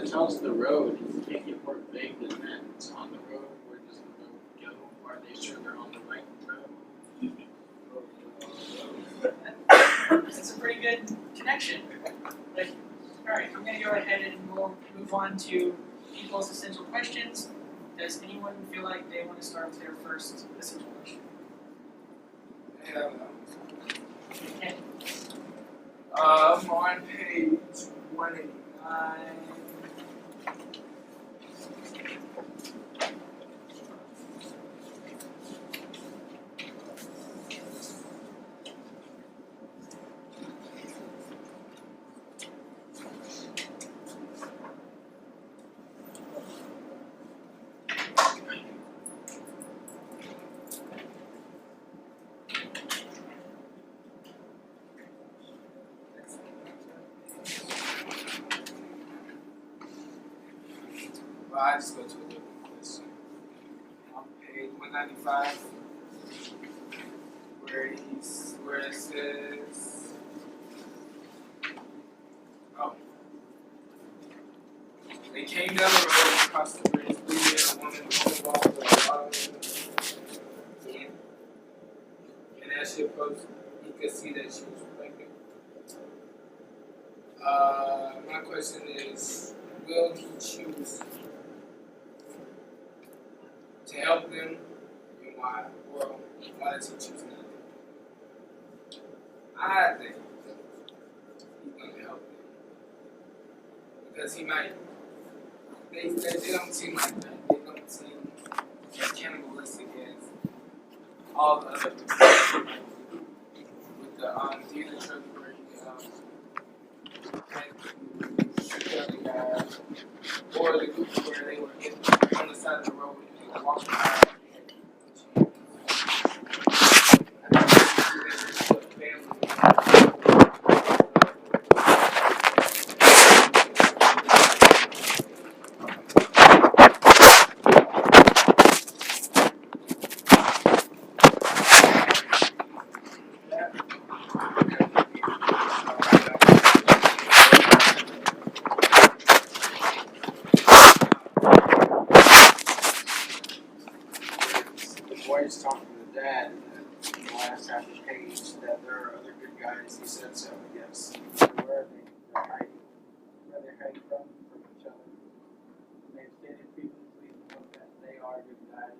that tells the road. You can't get more vague than that. It's on the road. Where does the road go? Are they sure they're on the right road? That's a pretty good connection. But, alright, I'm going to go ahead and we'll move on to people's essential questions. Does anyone feel like they want to start with their first essential question? Okay. I'm on page 189. Well, I just go to a different question. On page 195, where it says, oh, they came down the road across the bridge, 3 men and a woman holding walls with a water in. And as she approached, he could see that she was pregnant. My question is, will he choose to help them, and why? Or why does he choose not to? I think he's going to help them. Because he might, they don't seem like that. They don't seem as cannibalistic as all the other people. With the theater church where he shoot the other guy, or the group where they were getting on the side of the road and they were walking by. Boy's talking to the dad in the last half of the page that there are other good guys. He said so, yes. Where are they? They're hiding. Where they're hiding from each other. And they've stated previously that they are good guys.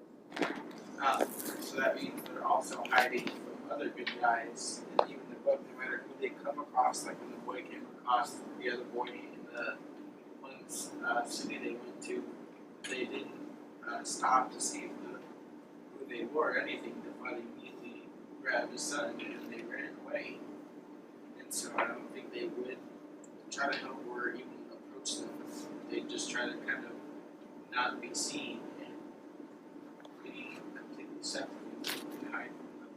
So that means they're also hiding from other good guys. And even the book, no matter who they come across, like when the boy came across the other boy in the one city they went to, they didn't stop to see who they were or anything. The father immediately grabbed his son and they ran away. And so I don't think they would try to help or even approach them. They just try to kind of not be seen and be completely separate and hide from them.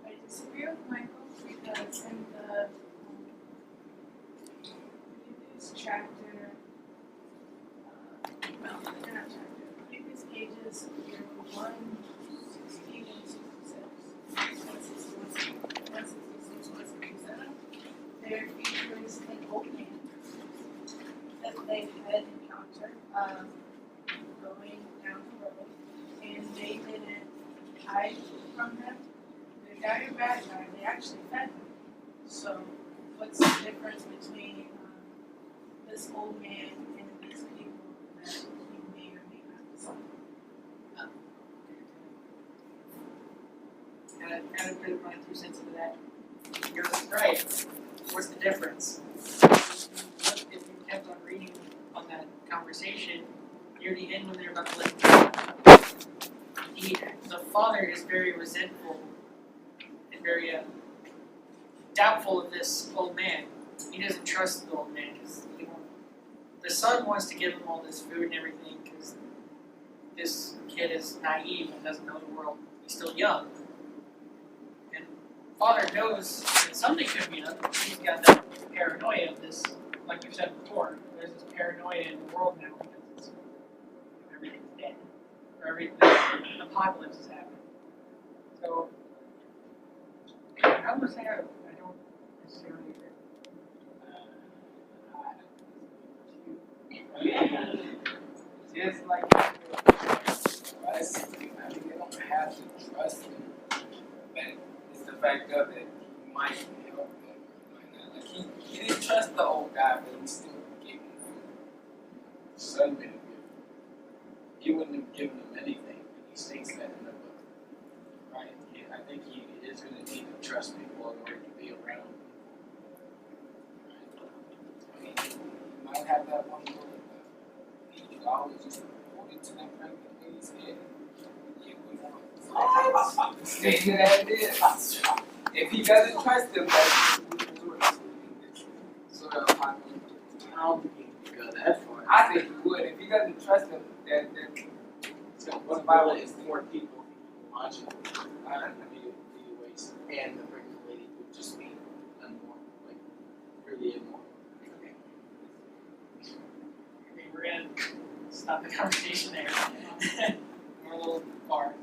I disagree with Michael because in the previous chapter, well, not chapter, previous pages, here 160 and 166, 166, 167, there features an old man that they had encountered going down the road, and they didn't hide from them. Good guy or bad guy, they actually fed them. So, what's the difference between this old man and these people that he may or may not see? And I'm going to run 2 cents into that. You're right. What's the difference? If you kept on reading on that conversation, near the end when they're about to let the father is very resentful and very doubtful of this old man. He doesn't trust the old man because the son wants to give him all this food and everything because this kid is naive and doesn't know the world. He's still young. And father knows that something could be up. He's got that paranoia of this, like you said before. There's this paranoia in the world now because everything's dead. Or the apocalypse is happening. So, how was that? I don't necessarily agree. Just like trust, I mean, they don't have to trust him, but it's the fact of it, he might help them, might not. Like he didn't trust the old guy, but he still gave him food. Son made him give. He wouldn't have given him anything, and he states that in the book. Right? I think he is going to need to trust people in order to be around. I mean, he might have that one bullet, but he could always just hold it to that pregnant lady's head and get what he wants. State it as it is. If he doesn't trust him, that's what he would resort to in this sort of apocalypse. I don't think he can go that far. I think he would. If he doesn't trust him, then So what about is more people watching be waste, and the pregnant lady would just be unborn, like really immoral. Okay, we're gonna stop the conversation there. We're a little far.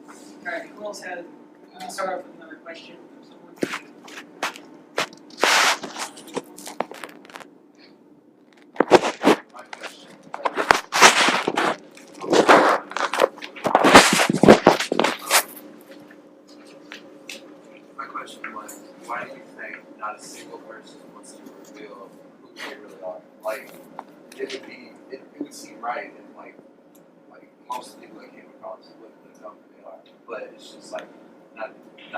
Alright, who else has, we can start off with another question from someone. My question. My question was, why do you think not a single person wants to reveal who they really are? Like, it would seem right if like most people that came across wouldn't tell who they are, but it's just like not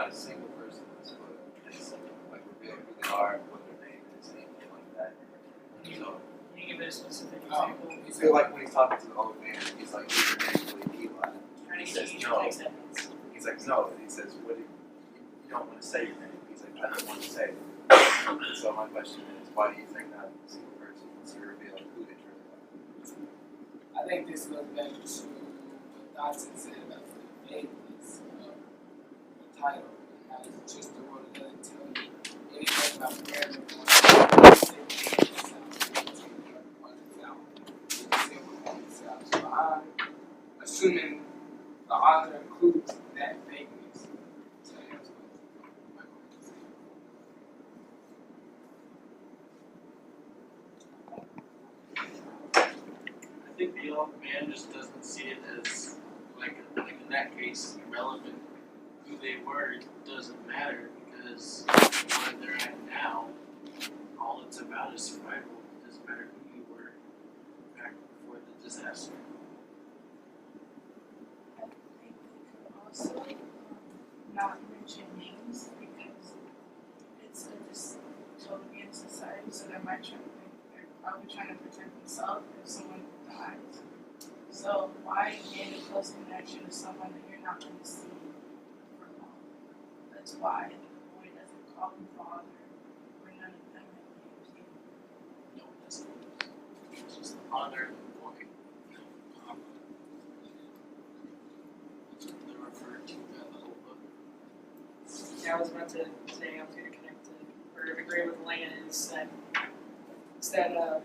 a single person in this book is like reveal who they are, what their name is, anything like that. So. Can you give it a specific Oh, example? You feel like when he's talking to the old man, he's like, "Is your name really Eli?" Trying He to says get you no. to take seconds. He's like, "No." And he says, "What do you don't want to say your name?" He's like, "I don't want to say it." And so my question is, why do you think not a single person wants to reveal who they truly are? I think this goes back to what Dodson said about the vagueness of the title. And how it's just the world that doesn't tell you anything about where they're going. So I'm assuming the author includes that vagueness. So that's what I'm going to say. I think the old man just doesn't see it as like in that case irrelevant. Who they were doesn't matter because where they're at now, all it's about is survival. It doesn't matter who you were back before the disaster. I think we could also not mention names because it's a dystopian society, so they might try they're probably trying to protect themselves if someone dies. So why gain a close connection with someone that you're not going to see for long? That's why the boy doesn't call him father, or none of them have names either. No one doesn't. It's just the father and the boy. That's what they're referred to throughout the whole book. Yeah, I was about to say I was going to connect to or agree with Lane is that I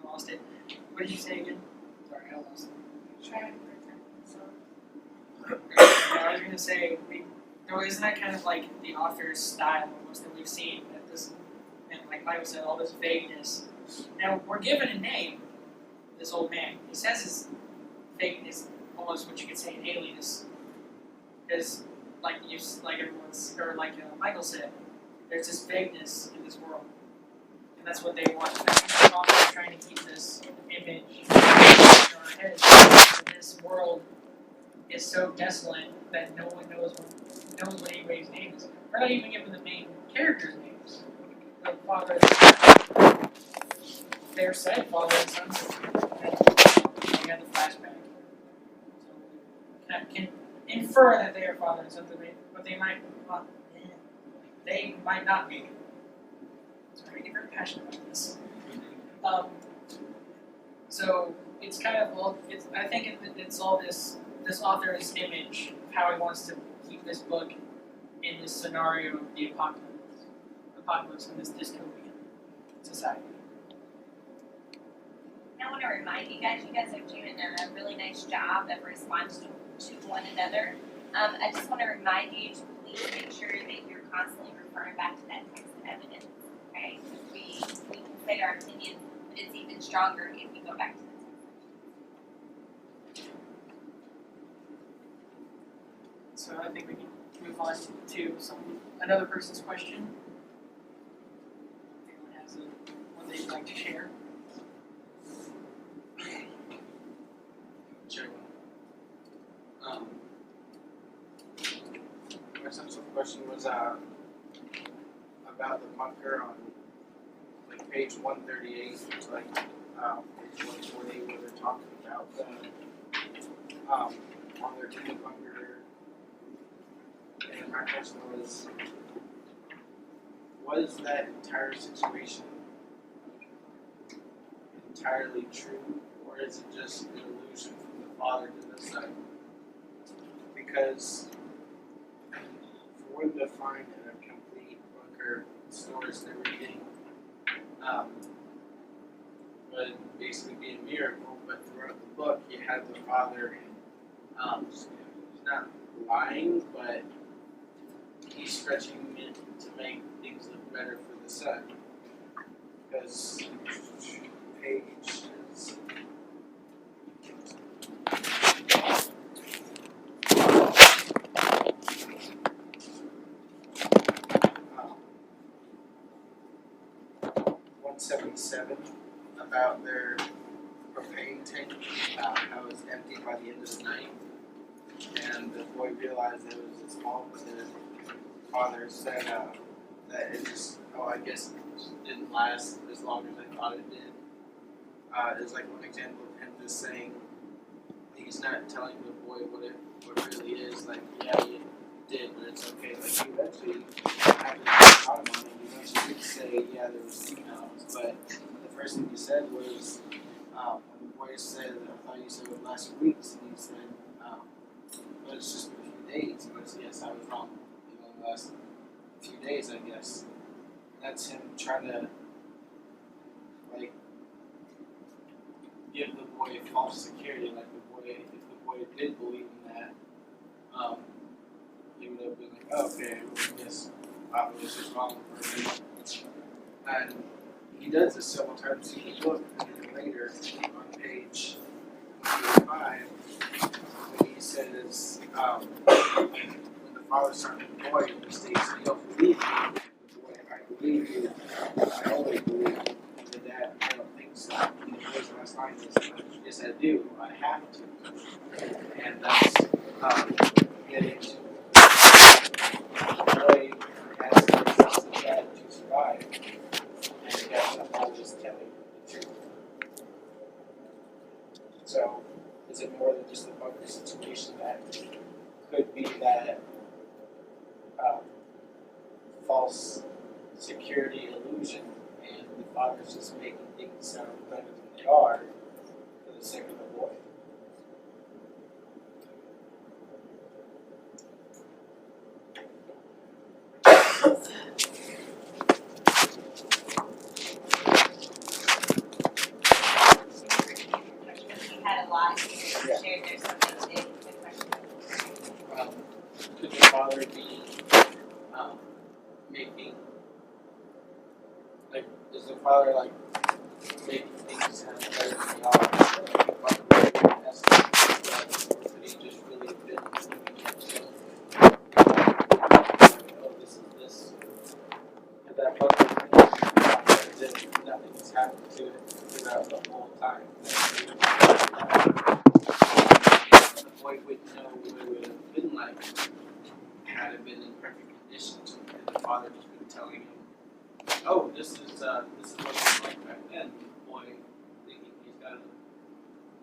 lost it. What did you say again? Sorry, I lost it. Trying to protect themselves. Yeah, I was going to say isn't that kind of like the author's style almost that we've seen that this and like Michael said all this vagueness. Now we're given a name. This old man. He says his vagueness almost what you could say an alienness. Because like everyone's or like Michael said, there's this vagueness in this world, and that's what they want. They're also trying to keep this image in our heads that this world is so desolate that no one knows what anybody's name is. We're not even giving the main characters' names. The father and son. They're said father and son. And we had the flashback. So that can infer that they are father and son, but they might not. They might not be. Sorry, I get very passionate about this. So it's kind of I think it's all this author's image of how he wants to keep this book in this scenario of the apocalypse in this dystopian society. Now, when to remind you guys are doing a really nice job of responding to one another. I just want to remind you to please make sure that you're constantly referring back to that text of evidence. Okay, we can say our opinion, but it's even stronger if we go back to the text. So I think we can move on to another person's question. Anyone has one they'd like to share? Sure. My central question was about the bunker on like page 138, like page 140, where they're talking about the on their team bunker. And my question was that entire situation entirely true, or is it just an illusion from the Father to the Son? Because for them to find a complete bunker, stores and everything, would basically be a miracle. But throughout the book, you have the Father, he's not lying, but he's stretching it to make things look better for the Son. Because page is um, 177 about their propane tank, how it was empty by the end of the night, and the boy realized that it was his fault, but the father said that it just, I guess it just didn't last as long as I thought it did. It's like one example of him just saying, he's not telling the boy what it really is, like, yeah, you did, but it's okay. Like, you eventually have to on it. You eventually did say, yeah, there was females, but the first thing he said was, when the boy said, I thought you said it last week's, and he said, but it's just been a few days. He goes, yes, I was wrong. It only last a few days, I guess. That's him trying to, like, give the boy false security, like the boy, if the boy did believe in that, he would have been like, oh, okay, well, yes, I was just wrong for me. And he does this several times in the book, and then later on page 5, when he says, when the father's talking to the boy, he states, you don't believe me. The boy, I believe you. I only believe you. And the dad, I don't think so. And the boy's last line is, yes, I do. I have to. And that's getting to the boy has to trust the dad to survive. And he has to always tell him the truth. So, is it more than just a bunker situation that could be that false security illusion, and the father's just making things sound better than they are for the sake of the boy? You had a lot shared there, so thanks, Dave. Good question. Could the father be making, like, is the father like making things sound better than they are? Could he just really have been looking at himself? Oh, this is this. And that bunker as if nothing has happened to it throughout the whole time. The boy wouldn't know what it would have been like had it been in perfect conditions, and the father just been telling him, "Oh, this is what it was like back then." The boy thinking he's got a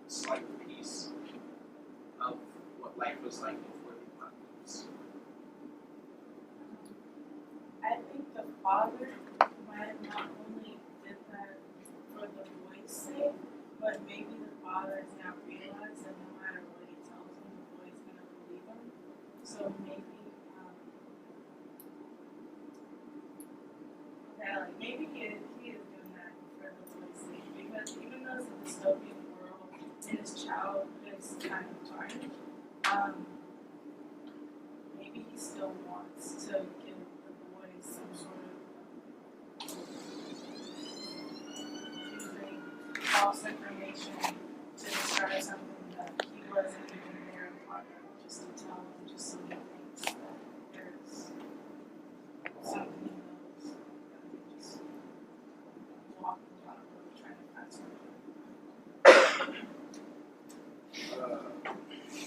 slight piece of what life was like before the apocalypse. I think the father might not only did that for the boy's sake, but maybe the father has now realized that no matter what he tells him, the boy's gonna believe him. So maybe, maybe he is doing that for the boy's sake, because even though was a dystopian world and his childhood is kind of tarnished, maybe he still wants to give the boys some sort of using false information to describe something that he wasn't even there a part of, just to tell them just some things that there's something in those that they just walking down the road trying to find something.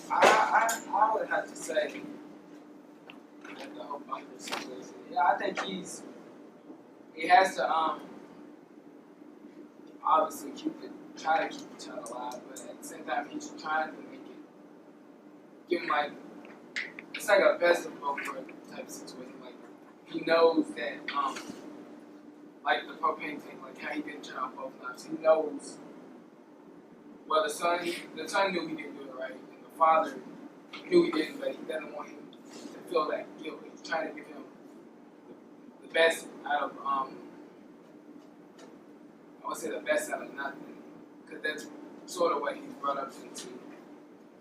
I would have to say that the whole bunker situation. Yeah, I think he has to obviously try to keep each other alive, but at the same time he's trying to make it give him like it's like a best of both worlds type of situation. Like he knows that like the propane tank, like how he didn't turn off both knives. He knows well the son knew he didn't do it right, and the father knew he didn't, but he doesn't want him to feel that guilt. He's trying to give him the best out of I would say the best out of nothing, because that's sort of what he's brought up into.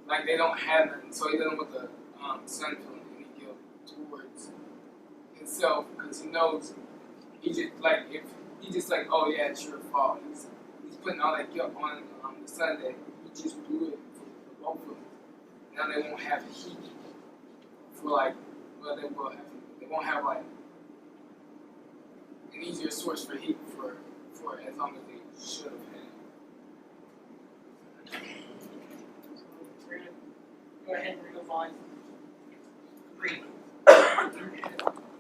Like they don't have nothing, so he doesn't want the son feeling any guilt towards himself, because he knows he just like if he just like, oh yeah, it's your fault. He's putting all that guilt on the son that he just blew it for both of them. Now they won't have heat for like, well they will have heat. They won't have like an easier source for heat for as long as they should have had. So we're gonna go ahead and move on. Read.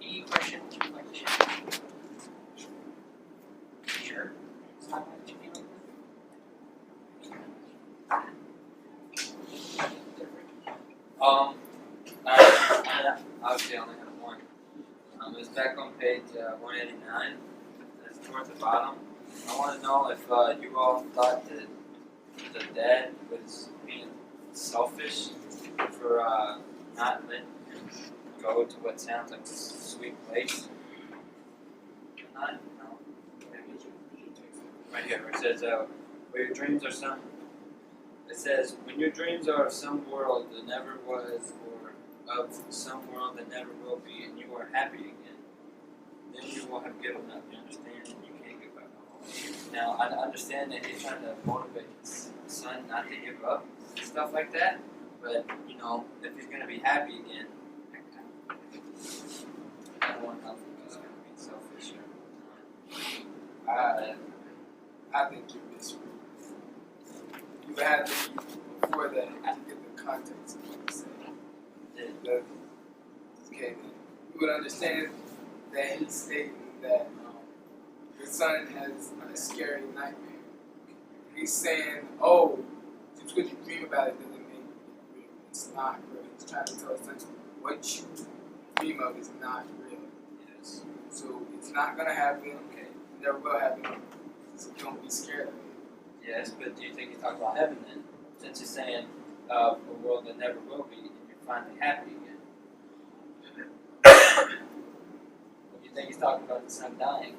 Any questions you'd like to share? Sure. It's not what you feel. I obviously only have one. It's back on page 189. It's towards the bottom. I want to know if you all thought that the dad was being selfish for not letting him go to what sounds like a sweet place. Not, no. Right here, where it says, where your dreams are some. It says, when your dreams are of some world that never was, or of some world that never will be, and you are happy again, then you will have given up. You understand? And you can't give up. Now, I understand that he's trying to motivate his son not to give up, stuff like that, but, you know, if he's going to be happy again, I don't want nothing that's going to be selfish or I think you're misreading. You had to before that to get the context of what you're saying. Okay, you would understand that he's stating that your son has a scary nightmare. He's saying, oh, just because you dream about it doesn't mean it's real. It's not real. He's trying to tell his son what you dream of is not real. yes. So it's not going to happen. Okay. It never will happen. So don't be scared of it. Yes, but do you think he's talking about heaven then? Since he's saying a world that never will be, and you're finally happy again. What do you think he's talking about the son dying?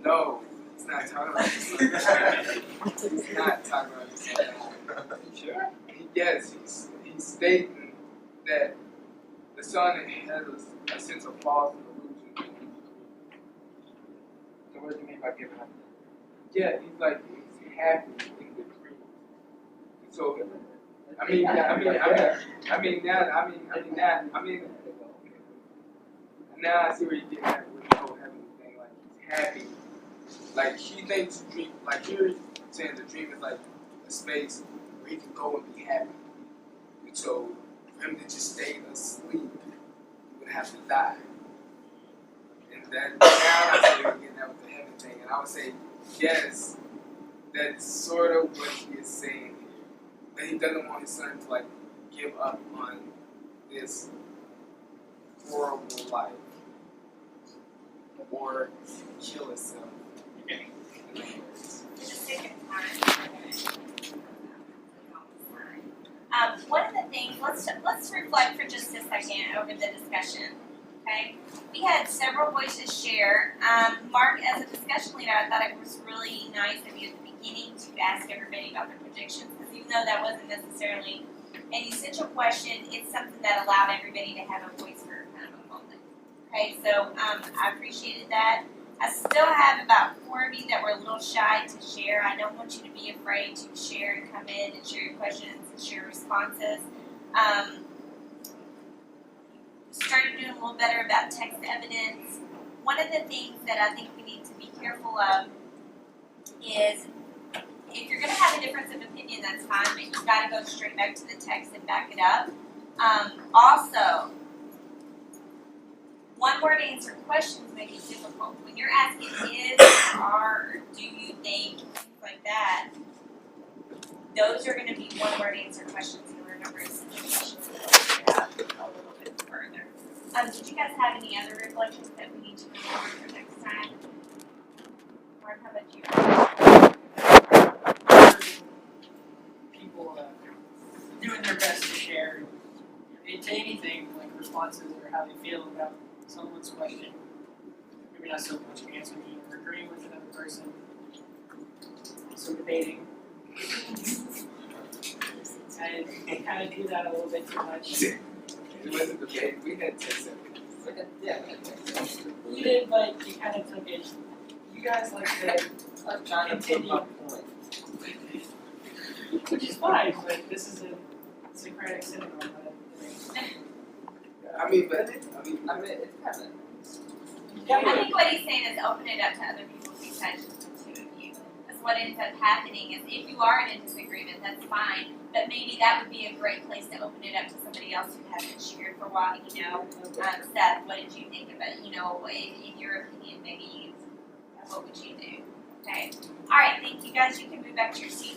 No, he's not talking about the son dying. He's not talking about the son dying. Sure. Yes, he's stating that the son has a sense of false illusion. So what do you mean by giving up? Yeah, he's like he's happy in the dream. So I mean now I see where you're getting at with the whole heaven thing. Like he's happy. Like he thinks dream. Like you're saying the dream is like a space where he can go and be happy. And so for him to just stay asleep, he would have to die. And then now I see where you're getting at with the heaven thing. And I would say yes, that's sort of what he is saying here. That he doesn't want his son to like give up on this horrible life or kill himself. Okay. In other words. For the sake of time, one of the things. Let's reflect for just a second over the discussion. Okay, we had several voices share. Mark, as a discussion leader, I thought it was really nice of you at the beginning to ask everybody about their predictions, because even though that wasn't necessarily an essential question, it's something that allowed everybody to have a voice for kind of a moment. Okay, so I appreciated that. I still have about 4 of you that were a little shy to share. I don't want you to be afraid to share and come in and share your questions and share responses. Started doing a little better about text evidence. One of the things that I think we need to be careful of is, if you're going to have a difference of opinion, that's fine, but you've got to go straight back to the text and back it up. Also, one-word answer questions may be difficult. When you're asking is, are, or do you think, things like that, those are going to be one-word answer questions. And remember, it's situations that open it up a little bit further. Did you guys have any other reflections that we need to remember for next time? Mark, how about you? People doing their best to share into anything like responses or how they feel about someone's question. Maybe not so much answering or agreeing with another person. Also debating. I kind of do that a little bit too much. It wasn't debate. We had 10 seconds. You did, but you kind of took it. You guys like to I'm trying to prove my point. which is fine, but this is a Socratic syndrome. I mean, it's kind of. I think what he's saying is open it up to other people besides just the two of you. Because what ends up happening is, if you are in a disagreement, that's fine. But maybe that would be a great place to open it up to somebody else who hasn't shared for a while. Seth, what did you think about it? In your opinion, maybe what would you do? Okay. All right. Thank you guys. You can move back to your seats.